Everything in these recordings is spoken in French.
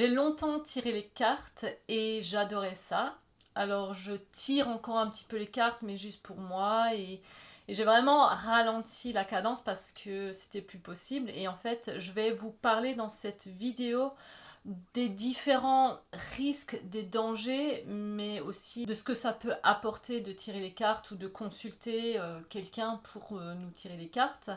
J'ai longtemps tiré les cartes et j'adorais ça. Alors je tire encore un petit peu les cartes, mais juste pour moi. Et j'ai vraiment ralenti la cadence parce que c'était plus possible. Et en fait, je vais vous parler dans cette vidéo des différents risques, des dangers, mais aussi de ce que ça peut apporter de tirer les cartes ou de consulter quelqu'un pour nous tirer les cartes.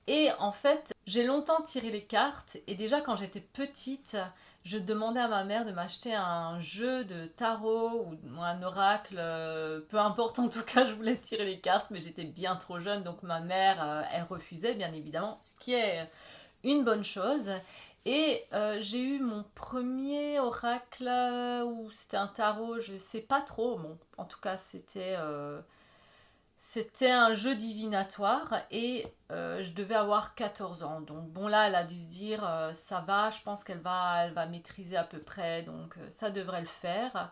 Et en fait, j'ai longtemps tiré les cartes et déjà quand j'étais petite, je demandais à ma mère de m'acheter un jeu de tarot ou un oracle, peu importe, en tout cas je voulais tirer les cartes, mais j'étais bien trop jeune, donc ma mère, elle refusait bien évidemment, ce qui est une bonne chose. Et j'ai eu mon premier oracle, ou c'était un tarot, je sais pas trop, bon, en tout cas c'était un jeu divinatoire et je devais avoir 14 ans. Donc bon là, elle a dû se dire, ça va, je pense qu'elle va maîtriser à peu près, donc ça devrait le faire.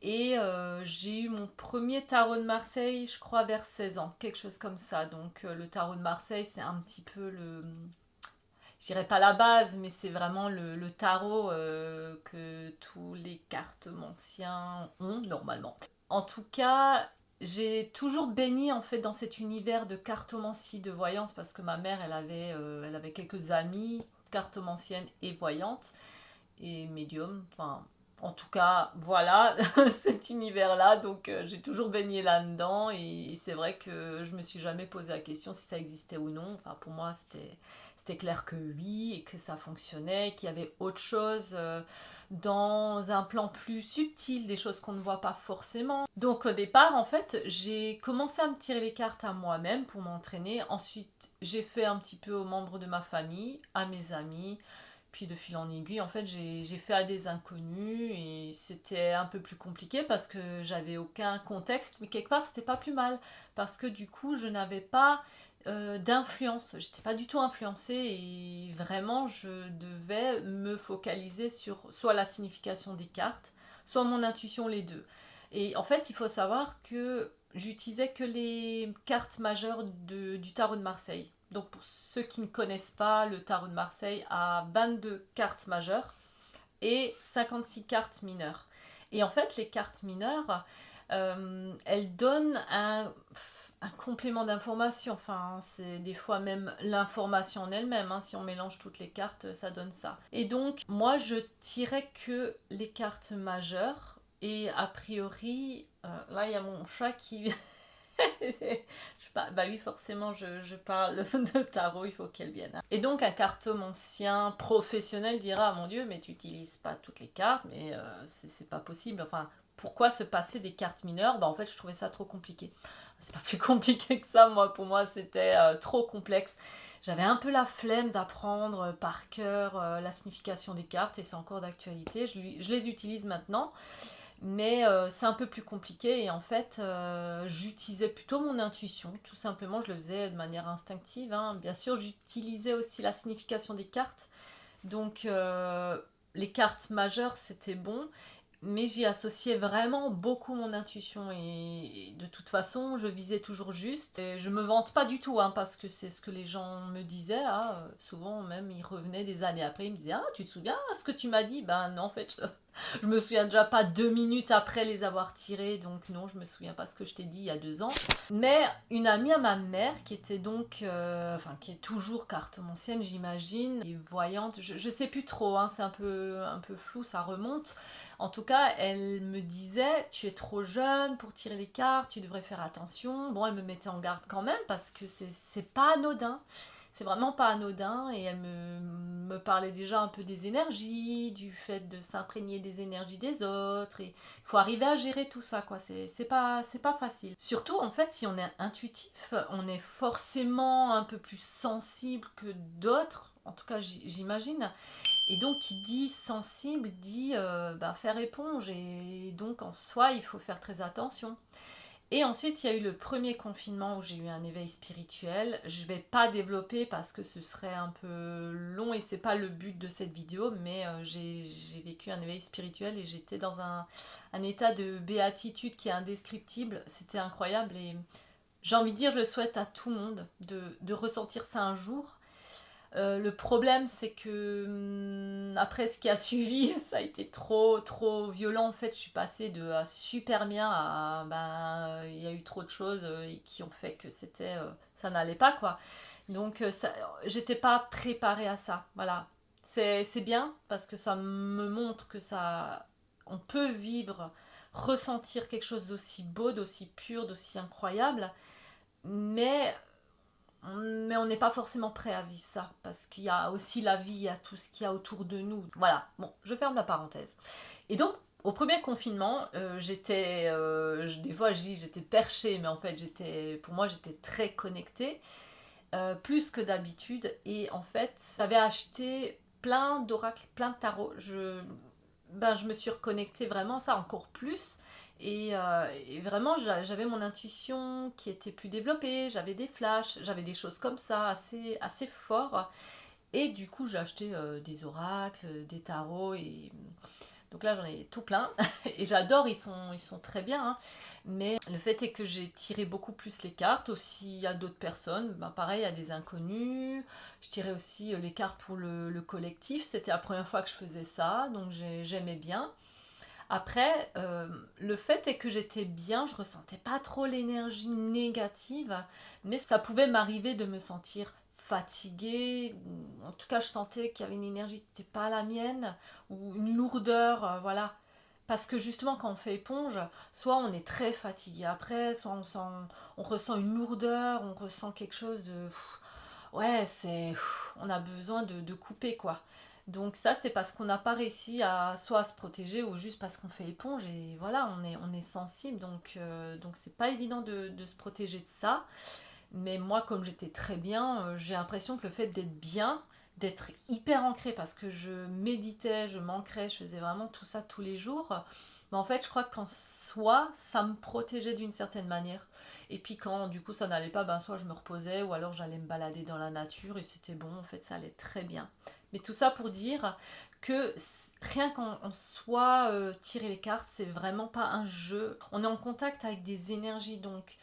Et j'ai eu mon premier tarot de Marseille, je crois, vers 16 ans, quelque chose comme ça. Donc le tarot de Marseille, c'est un petit peu je dirais pas la base, mais c'est vraiment le tarot que tous les cartomanciens ont normalement. En tout cas, j'ai toujours baigné en fait dans cet univers de cartomancie, de voyance, parce que ma mère, elle avait quelques amies cartomanciennes et voyantes et médium. Enfin, en tout cas, voilà cet univers-là. Donc, j'ai toujours baigné là-dedans. Et c'est vrai que je me suis jamais posé la question si ça existait ou non. Enfin, pour moi, c'était clair que oui, et que ça fonctionnait, qu'il y avait autre chose dans un plan plus subtil, des choses qu'on ne voit pas forcément. Donc au départ, en fait, j'ai commencé à me tirer les cartes à moi-même pour m'entraîner. Ensuite, j'ai fait un petit peu aux membres de ma famille, à mes amis. Puis de fil en aiguille, en fait, j'ai fait à des inconnus et c'était un peu plus compliqué parce que j'avais aucun contexte, mais quelque part, c'était pas plus mal parce que du coup, je n'avais pas d'influence. J'étais pas du tout influencée et vraiment, je devais me focaliser sur soit la signification des cartes, soit mon intuition, les deux. Et en fait, il faut savoir que j'utilisais que les cartes majeures du tarot de Marseille. Donc pour ceux qui ne connaissent pas, le tarot de Marseille a 22 cartes majeures et 56 cartes mineures. Et en fait, les cartes mineures, elles donnent un complément d'information. Enfin, c'est des fois même l'information en elle-même, hein. Si on mélange toutes les cartes, ça donne ça. Et donc, moi, je tirais que les cartes majeures. Et a priori, là, il y a mon chat qui bah oui, forcément, je parle de tarot, il faut qu'elle vienne. Et donc, un cartomancien professionnel dira, ah, mon Dieu, mais tu n'utilises pas toutes les cartes, mais c'est pas possible. Enfin, pourquoi se passer des cartes mineures? Bah, en fait, je trouvais ça trop compliqué. C'est pas plus compliqué que ça, moi. Pour moi, c'était trop complexe. J'avais un peu la flemme d'apprendre par cœur la signification des cartes, et c'est encore d'actualité. Je les utilise maintenant. Mais c'est un peu plus compliqué et en fait, j'utilisais plutôt mon intuition. Tout simplement, je le faisais de manière instinctive, hein. Bien sûr, j'utilisais aussi la signification des cartes. Donc, les cartes majeures, c'était bon. Mais j'y associais vraiment beaucoup mon intuition et de toute façon, je visais toujours juste. Et je me vante pas du tout, hein, parce que c'est ce que les gens me disaient, hein. Souvent même, ils revenaient des années après, ils me disaient, ah, tu te souviens ce que tu m'as dit? Ben non, en fait, je me souviens déjà pas 2 minutes après les avoir tirés, donc non, je me souviens pas ce que je t'ai dit il y a 2 ans. Mais une amie à ma mère, qui était donc, enfin, qui est toujours cartomancienne, j'imagine, et voyante, je sais plus trop, hein, c'est un peu flou, ça remonte. En tout cas, elle me disait, tu es trop jeune pour tirer les cartes, tu devrais faire attention. Bon, elle me mettait en garde quand même parce que c'est pas anodin. C'est vraiment pas anodin et elle me parlait déjà un peu des énergies, du fait de s'imprégner des énergies des autres. Et il faut arriver à gérer tout ça, quoi. C'est pas facile. Surtout, en fait, si on est intuitif, on est forcément un peu plus sensible que d'autres. En tout cas, j'imagine. Et donc, qui dit sensible dit bah, faire éponge. Et donc, en soi, il faut faire très attention. Et ensuite, il y a eu le premier confinement où j'ai eu un éveil spirituel. Je ne vais pas développer parce que ce serait un peu long et c'est pas le but de cette vidéo, mais j'ai vécu un éveil spirituel et j'étais dans un état de béatitude qui est indescriptible. C'était incroyable et j'ai envie de dire, je le souhaite à tout le monde de ressentir ça un jour. Le problème, c'est que après ce qui a suivi, ça a été trop, trop violent. En fait, je suis passée de super bien à ben, il y a eu trop de choses qui ont fait que ça n'allait pas quoi. Donc, j'étais pas préparée à ça. Voilà. C'est bien parce que ça me montre que on peut vivre, ressentir quelque chose d'aussi beau, d'aussi pur, d'aussi incroyable, mais on n'est pas forcément prêt à vivre ça, parce qu'il y a aussi la vie, il y a tout ce qu'il y a autour de nous. Voilà, bon, je ferme la parenthèse. Et donc, au premier confinement, des fois je dis j'étais perchée, mais en fait pour moi j'étais très connectée, plus que d'habitude. Et en fait, j'avais acheté plein d'oracles, plein de tarots. Je me suis reconnectée vraiment ça encore plus. Et vraiment, j'avais mon intuition qui était plus développée, j'avais des flashs, j'avais des choses comme ça, assez, assez fort. Et du coup, j'ai acheté des oracles, des tarots. Et donc là, j'en ai tout plein. Et j'adore, ils sont très bien, hein. Mais le fait est que j'ai tiré beaucoup plus les cartes. Aussi, il y a d'autres personnes. Ben, pareil, il y a des inconnus. Je tirais aussi les cartes pour le collectif. C'était la première fois que je faisais ça. Donc j'aimais bien. Après, le fait est que j'étais bien, je ressentais pas trop l'énergie négative, mais ça pouvait m'arriver de me sentir fatiguée, ou en tout cas je sentais qu'il y avait une énergie qui n'était pas la mienne, ou une lourdeur, voilà. Parce que justement quand on fait éponge, soit on est très fatigué après, soit on ressent une lourdeur, on ressent quelque chose de... Ouais, on a besoin de couper quoi. Donc ça, c'est parce qu'on n'a pas réussi soit à se protéger ou juste parce qu'on fait éponge et voilà, on est sensible. Donc c'est pas évident de se protéger de ça. Mais moi, comme j'étais très bien, j'ai l'impression que le fait d'être bien, d'être hyper ancré parce que je méditais, je m'ancrais, je faisais vraiment tout ça tous les jours. Mais en fait, je crois qu'en soi, ça me protégeait d'une certaine manière. Et puis quand du coup ça n'allait pas, ben soit je me reposais ou alors j'allais me balader dans la nature et c'était bon, en fait ça allait très bien. Mais tout ça pour dire que rien qu'en soi, tirer les cartes, c'est vraiment pas un jeu. On est en contact avec des énergies, donc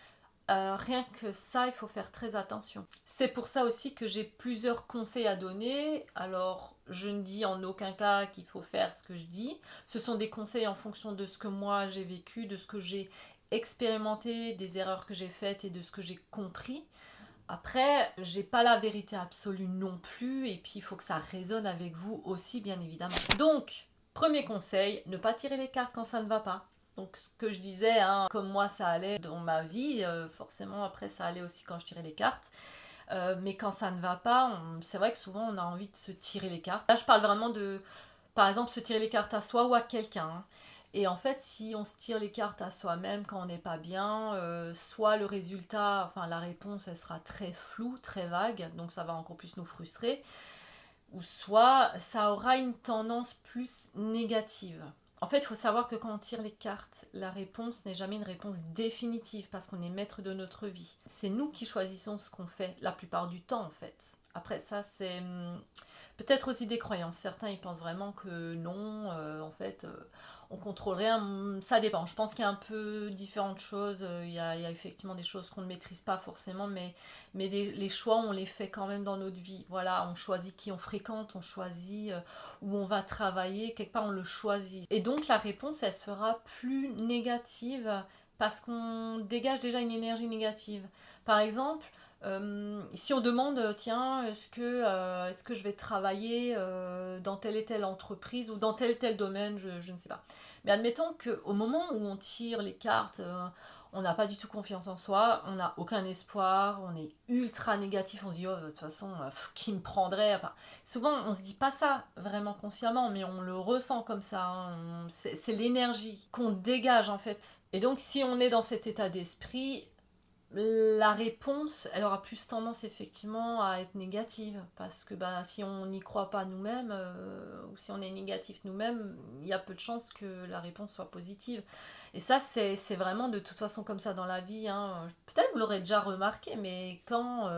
rien que ça, il faut faire très attention. C'est pour ça aussi que j'ai plusieurs conseils à donner. Alors, je ne dis en aucun cas qu'il faut faire ce que je dis. Ce sont des conseils en fonction de ce que moi j'ai vécu, de ce que j'ai expérimenté, des erreurs que j'ai faites et de ce que j'ai compris. Après, j'ai pas la vérité absolue non plus, et puis il faut que ça résonne avec vous aussi, bien évidemment. Donc, premier conseil, ne pas tirer les cartes quand ça ne va pas. Donc, ce que je disais, hein, comme moi ça allait dans ma vie, forcément après ça allait aussi quand je tirais les cartes. Mais quand ça ne va pas, c'est vrai que souvent on a envie de se tirer les cartes. Là, je parle vraiment de, par exemple, se tirer les cartes à soi ou à quelqu'un, hein. Et en fait, si on se tire les cartes à soi-même quand on n'est pas bien, soit le résultat, enfin la réponse, elle sera très floue, très vague, donc ça va encore plus nous frustrer, ou soit ça aura une tendance plus négative. En fait, il faut savoir que quand on tire les cartes, la réponse n'est jamais une réponse définitive parce qu'on est maître de notre vie. C'est nous qui choisissons ce qu'on fait la plupart du temps, en fait. Après, ça, c'est peut-être aussi des croyances. Certains, ils pensent vraiment que non, en fait, on contrôle rien. Ça dépend. Je pense qu'il y a un peu différentes choses. Il y a effectivement des choses qu'on ne maîtrise pas forcément, mais les choix, on les fait quand même dans notre vie. Voilà, on choisit qui on fréquente, on choisit où on va travailler. Quelque part, on le choisit. Et donc, la réponse, elle sera plus négative parce qu'on dégage déjà une énergie négative. Par exemple, si on demande, tiens, est-ce que je vais travailler dans telle et telle entreprise ou dans tel et tel domaine, je ne sais pas. Mais admettons qu'au moment où on tire les cartes, on n'a pas du tout confiance en soi, on n'a aucun espoir, on est ultra négatif, on se dit, oh, de toute façon, qui me prendrait, enfin, souvent, on se dit pas ça vraiment consciemment, mais on le ressent comme ça, hein. C'est l'énergie qu'on dégage en fait. Et donc, si on est dans cet état d'esprit, la réponse, elle aura plus tendance effectivement à être négative parce que ben, si on n'y croit pas nous-mêmes ou si on est négatif nous-mêmes, il y a peu de chances que la réponse soit positive. Et ça, c'est vraiment de toute façon comme ça dans la vie, hein. Peut-être vous l'aurez déjà remarqué, mais quand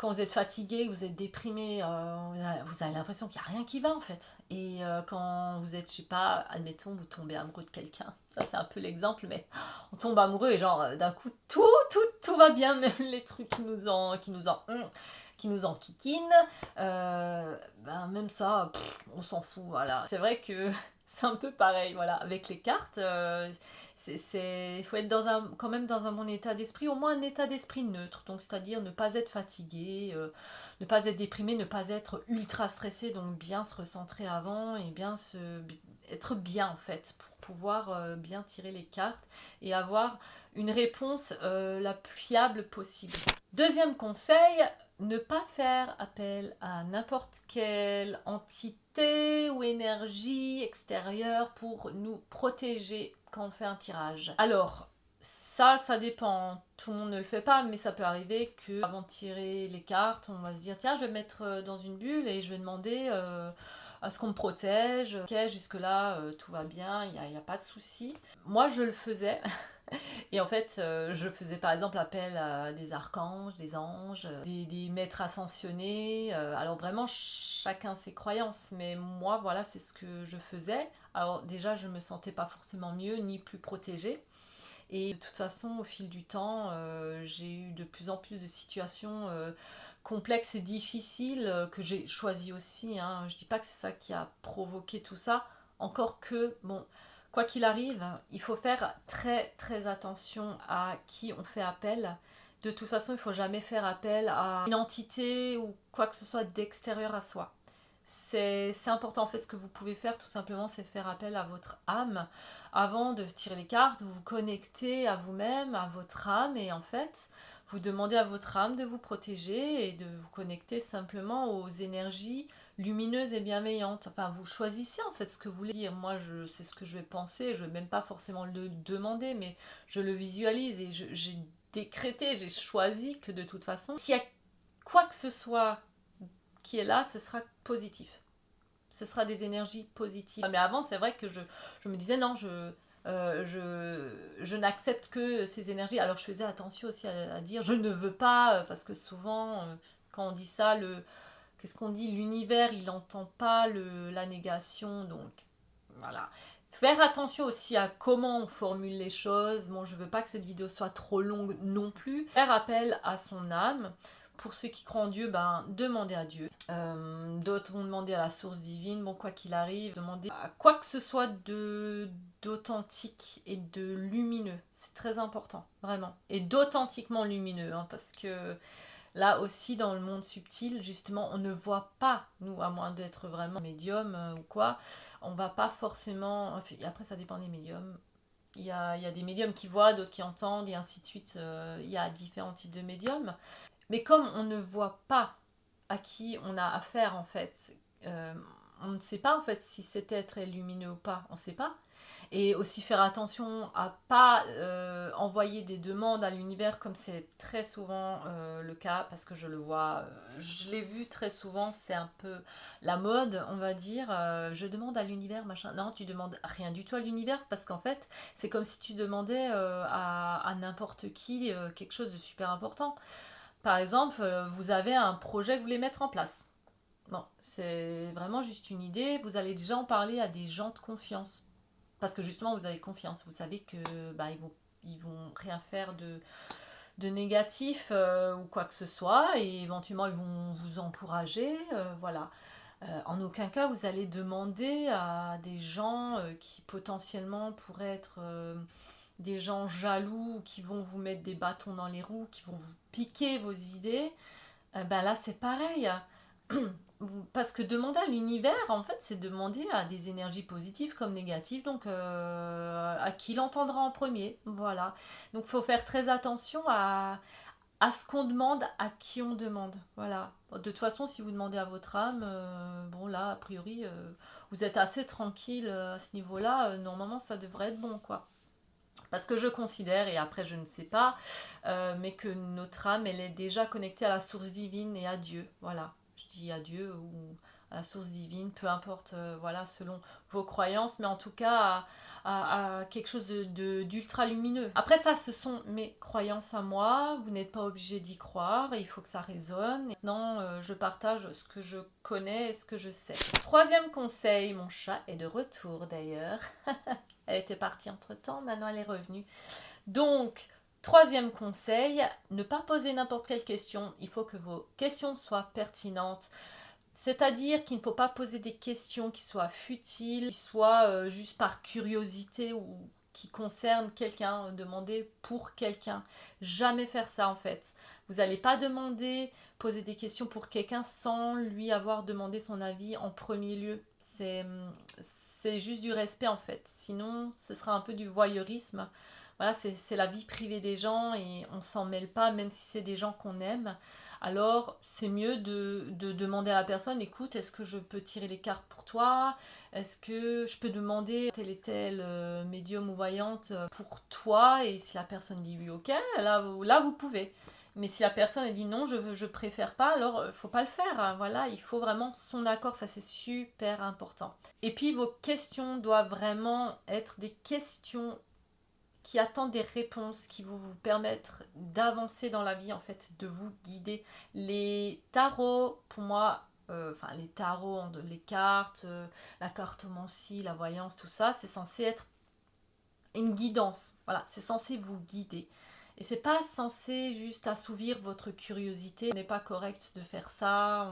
vous êtes fatigué, vous êtes déprimé, vous avez l'impression qu'il n'y a rien qui va en fait. Et quand vous êtes, je sais pas, admettons, vous tombez amoureux de quelqu'un, ça c'est un peu l'exemple, mais on tombe amoureux et genre d'un coup tout va bien, même les trucs qui nous en qui nous enquiquinent, ben même ça, on s'en fout, voilà. C'est vrai que c'est un peu pareil, voilà, avec les cartes, il faut être quand même dans un bon état d'esprit, au moins un état d'esprit neutre, donc c'est-à-dire ne pas être fatigué, ne pas être déprimé, ne pas être ultra stressé, donc bien se recentrer avant et être bien en fait, pour pouvoir bien tirer les cartes et avoir une réponse la plus fiable possible. Deuxième conseil, ne pas faire appel à n'importe quelle entité ou énergie extérieure pour nous protéger quand on fait un tirage. Alors, ça dépend. Tout le monde ne le fait pas, mais ça peut arriver que avant de tirer les cartes, on va se dire tiens, je vais me mettre dans une bulle et je vais demander à ce qu'on me protège. Ok, jusque-là, tout va bien, il n'y a pas de souci. Moi, je le faisais. Et en fait, je faisais par exemple appel à des archanges, des anges, des maîtres ascensionnés. Alors vraiment, chacun ses croyances. Mais moi, voilà, c'est ce que je faisais. Alors déjà, je me sentais pas forcément mieux ni plus protégée. Et de toute façon, au fil du temps, j'ai eu de plus en plus de situations complexes et difficiles que j'ai choisies aussi. Hein. Je dis pas que c'est ça qui a provoqué tout ça. Encore que, bon, quoi qu'il arrive, il faut faire très très attention à qui on fait appel. De toute façon, il ne faut jamais faire appel à une entité ou quoi que ce soit d'extérieur à soi. C'est important en fait, ce que vous pouvez faire tout simplement, c'est faire appel à votre âme. Avant de tirer les cartes, vous vous connectez à vous-même, à votre âme, et en fait, vous demandez à votre âme de vous protéger et de vous connecter simplement aux énergies lumineuses et bienveillantes. Enfin, vous choisissez en fait ce que vous voulez dire. Moi, c'est ce que je vais penser, je ne vais même pas forcément le demander, mais je le visualise et j'ai décrété, j'ai choisi que de toute façon, s'il y a quoi que ce soit qui est là, ce sera positif. Ce sera des énergies positives. Mais avant, c'est vrai que je me disais non, je n'accepte que ces énergies. Alors je faisais attention aussi à dire je ne veux pas, parce que souvent, quand on dit ça, qu'est-ce qu'on dit, l'univers, il n'entend pas la négation. Donc voilà. Faire attention aussi à comment on formule les choses. Bon, je veux pas que cette vidéo soit trop longue non plus. Faire appel à son âme. Pour ceux qui croient en Dieu, ben, demandez à Dieu. D'autres vont demander à la source divine. Bon, quoi qu'il arrive, demandez à quoi que ce soit d'authentique et de lumineux. C'est très important, vraiment. Et d'authentiquement lumineux, hein, parce que là aussi, dans le monde subtil, justement, on ne voit pas, nous, à moins d'être vraiment médium ou quoi, on va pas forcément... Enfin, après, ça dépend des médiums. Il y a des médiums qui voient, d'autres qui entendent, et ainsi de suite. Il y a différents types de médiums. Mais comme on ne voit pas à qui on a affaire, en fait, on ne sait pas, en fait, si cet être est lumineux ou pas. On ne sait pas. Et aussi faire attention à pas envoyer des demandes à l'univers comme c'est très souvent le cas, parce que je le vois, je l'ai vu très souvent, c'est un peu la mode, on va dire. Je demande à l'univers, machin. Non, tu demandes rien du tout à l'univers, parce qu'en fait, c'est comme si tu demandais à n'importe qui quelque chose de super important. Par exemple, vous avez un projet que vous voulez mettre en place. Bon, c'est vraiment juste une idée, vous allez déjà en parler à des gens de confiance. Parce que justement, vous avez confiance. Vous savez que bah, ils vont rien faire de négatif ou quoi que ce soit. Et éventuellement, ils vont vous encourager. Voilà. En aucun cas, vous allez demander à des gens qui potentiellement pourraient être des gens jaloux, qui vont vous mettre des bâtons dans les roues, qui vont vous piquer vos idées. Ben là, c'est pareil. Parce que demander à l'univers, en fait, c'est demander à des énergies positives comme négatives, donc à qui l'entendra en premier. Voilà. Donc il faut faire très attention à ce qu'on demande, à qui on demande. Voilà. De toute façon, si vous demandez à votre âme, bon là, a priori, vous êtes assez tranquille à ce niveau-là. Normalement, ça devrait être bon, quoi. Parce que je considère, et après je ne sais pas, mais que notre âme, elle est déjà connectée à la source divine et à Dieu. Voilà. Je dis à Dieu ou à la source divine, peu importe, voilà, selon vos croyances, mais en tout cas à quelque chose d'ultra lumineux. Après ça, ce sont mes croyances à moi, vous n'êtes pas obligé d'y croire, il faut que ça résonne. Maintenant, je partage ce que je connais et ce que je sais. Troisième conseil, mon chat est de retour d'ailleurs. Elle était partie entre-temps, maintenant elle est revenue. Donc, Troisième conseil, ne pas poser n'importe quelle question. Il faut que vos questions soient pertinentes. C'est-à-dire qu'il ne faut pas poser des questions qui soient futiles, qui soient juste par curiosité ou qui concernent quelqu'un, demander pour quelqu'un. Jamais faire ça en fait. Vous n'allez pas poser des questions pour quelqu'un sans lui avoir demandé son avis en premier lieu. C'est juste du respect en fait. Sinon, ce sera un peu du voyeurisme. Voilà, c'est la vie privée des gens et on s'en mêle pas, même si c'est des gens qu'on aime. Alors, c'est mieux de demander à la personne, écoute, est-ce que je peux tirer les cartes pour toi? Est-ce que je peux demander tel et tel médium ou voyante pour toi? Et si la personne dit oui, ok, là vous pouvez. Mais si la personne dit non, je préfère pas, alors faut pas le faire, hein. Voilà, il faut vraiment son accord, ça c'est super important. Et puis vos questions doivent vraiment être des questions qui attendent des réponses qui vont vous permettre d'avancer dans la vie, en fait, de vous guider. Les tarots, pour moi, les tarots, les cartes, la cartomancie, la voyance, tout ça, c'est censé être une guidance. Voilà, c'est censé vous guider. Et c'est pas censé juste assouvir votre curiosité. Ce n'est pas correct de faire ça.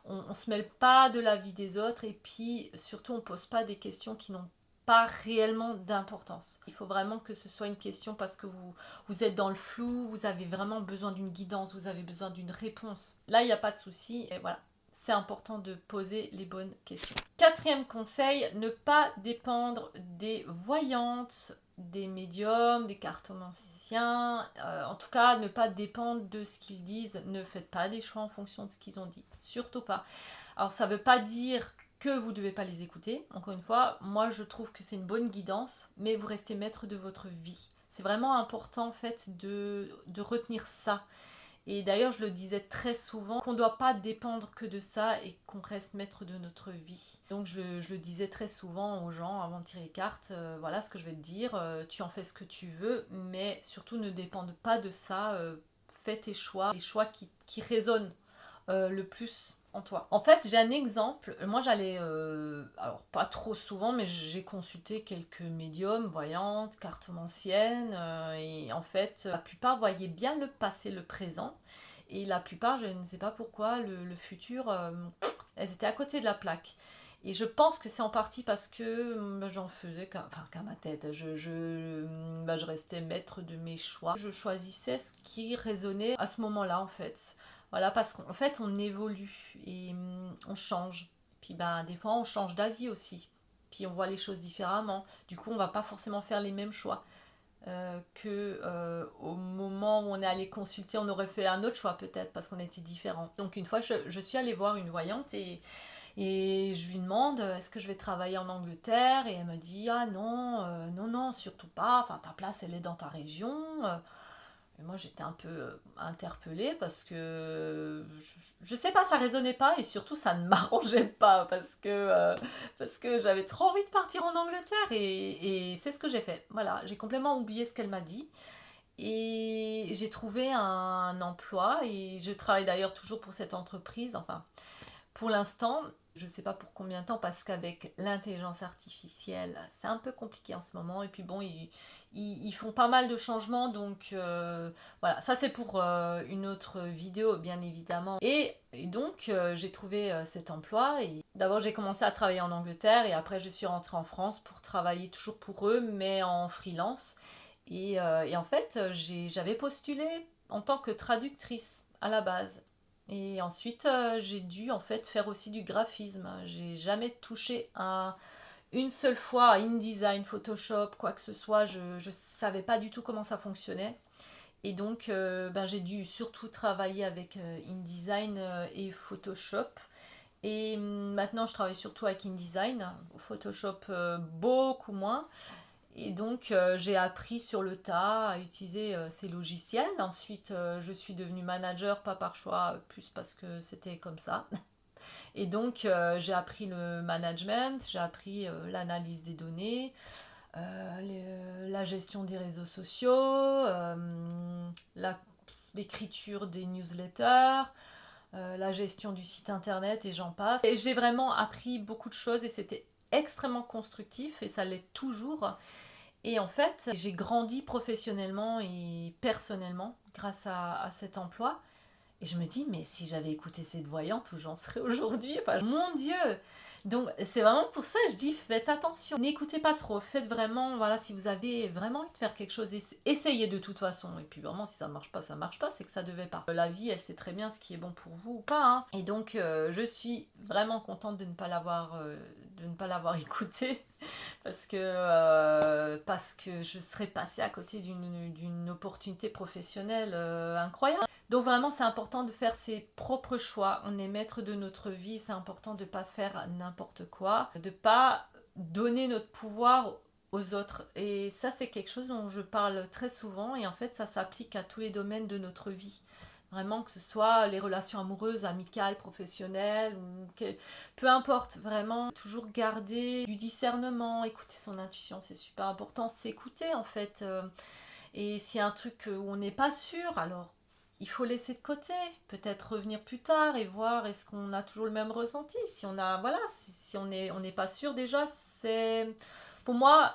On se mêle pas de la vie des autres et puis surtout on pose pas des questions qui n'ont pas réellement d'importance. Il faut vraiment que ce soit une question parce que vous êtes dans le flou, vous avez vraiment besoin d'une guidance, vous avez besoin d'une réponse. Là, il n'y a pas de souci et voilà. C'est important de poser les bonnes questions. Quatrième conseil, ne pas dépendre des voyantes, des médiums, des cartomanciens. En tout cas, ne pas dépendre de ce qu'ils disent. Ne faites pas des choix en fonction de ce qu'ils ont dit. Surtout pas. Alors, ça ne veut pas dire que vous ne devez pas les écouter. Encore une fois, moi, je trouve que c'est une bonne guidance, mais vous restez maître de votre vie. C'est vraiment important, en fait, de retenir ça. Et d'ailleurs, je le disais très souvent, qu'on ne doit pas dépendre que de ça et qu'on reste maître de notre vie. Donc je le disais très souvent aux gens avant de tirer les cartes, voilà ce que je vais te dire, tu en fais ce que tu veux, mais surtout ne dépende pas de ça, fais tes choix, les choix qui résonnent le plus en toi. En fait, j'ai un exemple. Moi, j'allais, alors pas trop souvent, mais j'ai consulté quelques médiums, voyantes, cartomanciennes, et en fait, la plupart voyaient bien le passé, le présent, et la plupart, je ne sais pas pourquoi, le futur, elles étaient à côté de la plaque. Et je pense que c'est en partie parce que j'en faisais qu'à ma tête. Je restais maître de mes choix. Je choisissais ce qui résonnait à ce moment-là, en fait. Voilà, parce qu'en fait, on évolue et on change. Puis des fois, on change d'avis aussi. Puis on voit les choses différemment. Du coup, on va pas forcément faire les mêmes choix que au moment où on est allé consulter, on aurait fait un autre choix peut-être parce qu'on était différents. Donc une fois, je suis allée voir une voyante et je lui demande est-ce que je vais travailler en Angleterre et elle me dit ah non, non, surtout pas, enfin ta place elle est dans ta région. Et moi j'étais un peu interpellée parce que je sais pas, ça résonnait pas et surtout ça ne m'arrangeait pas parce que j'avais trop envie de partir en Angleterre et c'est ce que j'ai fait. Voilà, j'ai complètement oublié ce qu'elle m'a dit. Et j'ai trouvé un emploi et je travaille d'ailleurs toujours pour cette entreprise. Enfin, pour l'instant, je ne sais pas pour combien de temps parce qu'avec l'intelligence artificielle, c'est un peu compliqué en ce moment. Et puis bon, ils font pas mal de changements. Donc voilà, ça c'est pour une autre vidéo, bien évidemment. Et donc, j'ai trouvé cet emploi. Et d'abord, j'ai commencé à travailler en Angleterre et après, je suis rentrée en France pour travailler toujours pour eux, mais en freelance. Et en fait, j'avais postulé en tant que traductrice à la base. Et ensuite, j'ai dû en fait faire aussi du graphisme. J'ai jamais touché une seule fois à InDesign, Photoshop, quoi que ce soit. Je ne savais pas du tout comment ça fonctionnait. Et donc, j'ai dû surtout travailler avec InDesign et Photoshop. Et maintenant, je travaille surtout avec InDesign, Photoshop beaucoup moins. Et donc, j'ai appris sur le tas à utiliser ces logiciels. Ensuite, je suis devenue manager, pas par choix, plus parce que c'était comme ça. Et donc, j'ai appris le management, j'ai appris l'analyse des données, la gestion des réseaux sociaux, l'écriture des newsletters, la gestion du site internet et j'en passe. Et j'ai vraiment appris beaucoup de choses et c'était extrêmement constructif et ça l'est toujours. Et en fait, j'ai grandi professionnellement et personnellement grâce à cet emploi. Et je me dis, mais si j'avais écouté cette voyante, où j'en serais aujourd'hui? Enfin, mon Dieu! Donc, c'est vraiment pour ça que je dis, faites attention. N'écoutez pas trop. Faites vraiment, voilà, si vous avez vraiment envie de faire quelque chose, essayez de toute façon. Et puis vraiment, si ça ne marche pas, ça ne marche pas, c'est que ça ne devait pas. La vie, elle sait très bien ce qui est bon pour vous ou pas, hein. Et donc, je suis vraiment contente de ne pas l'avoir écouté. Parce que je serais passée à côté d'une opportunité professionnelle incroyable. Donc vraiment, c'est important de faire ses propres choix. On est maître de notre vie, c'est important de ne pas faire n'importe quoi, de ne pas donner notre pouvoir aux autres. Et ça, c'est quelque chose dont je parle très souvent et en fait, ça s'applique à tous les domaines de notre vie. Vraiment, que ce soit les relations amoureuses, amicales, professionnelles, peu importe, vraiment, toujours garder du discernement, écouter son intuition, c'est super important, s'écouter en fait. Et s'il y a un truc où on n'est pas sûr, alors il faut laisser de côté, peut-être revenir plus tard et voir est-ce qu'on a toujours le même ressenti. Si on a, voilà, si on n'est pas sûr déjà, c'est pour moi.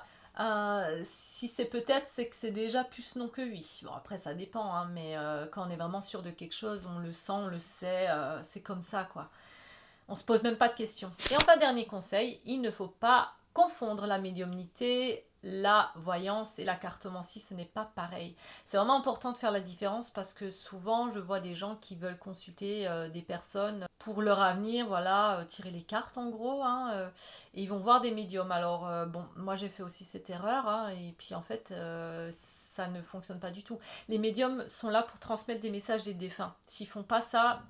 Si c'est peut-être, c'est que c'est déjà plus non que oui. Bon, après, ça dépend, hein, mais quand on est vraiment sûr de quelque chose, on le sent, on le sait, c'est comme ça, quoi. On se pose même pas de questions. Et enfin, dernier conseil, il ne faut pas confondre la médiumnité, la voyance et la cartomancie, ce n'est pas pareil. C'est vraiment important de faire la différence parce que souvent je vois des gens qui veulent consulter des personnes pour leur avenir, voilà, tirer les cartes en gros, hein, et ils vont voir des médiums. Alors bon, moi j'ai fait aussi cette erreur, hein, et puis en fait ça ne fonctionne pas du tout. Les médiums sont là pour transmettre des messages des défunts. S'ils font pas ça,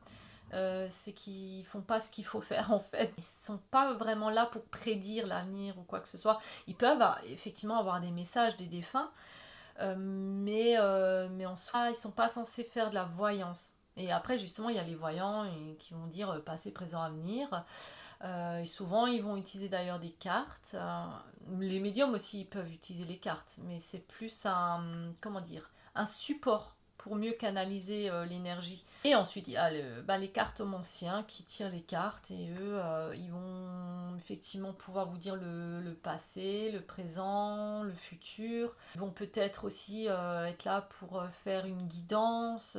c'est qu'ils font pas ce qu'il faut faire en fait. Ils sont pas vraiment là pour prédire l'avenir ou quoi que ce soit. Ils peuvent effectivement avoir des messages des défunts, mais en soi, ils sont pas censés faire de la voyance. Et après, justement, il y a les voyants qui vont dire passé, présent, avenir. Et souvent, ils vont utiliser d'ailleurs des cartes. Les médiums aussi, ils peuvent utiliser les cartes, mais c'est plus comment dire, un support pour mieux canaliser l'énergie. Et ensuite, il y a les cartomanciens qui tirent les cartes et eux, ils vont effectivement pouvoir vous dire le passé, le présent, le futur. Ils vont peut-être aussi être là pour faire une guidance.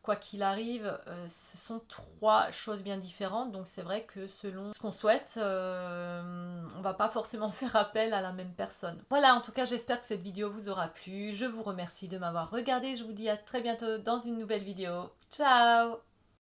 Quoi qu'il arrive, ce sont trois choses bien différentes. Donc c'est vrai que selon ce qu'on souhaite, on va pas forcément faire appel à la même personne. Voilà, en tout cas, j'espère que cette vidéo vous aura plu. Je vous remercie de m'avoir regardé. Je vous dis à très bientôt dans une nouvelle vidéo. Ciao!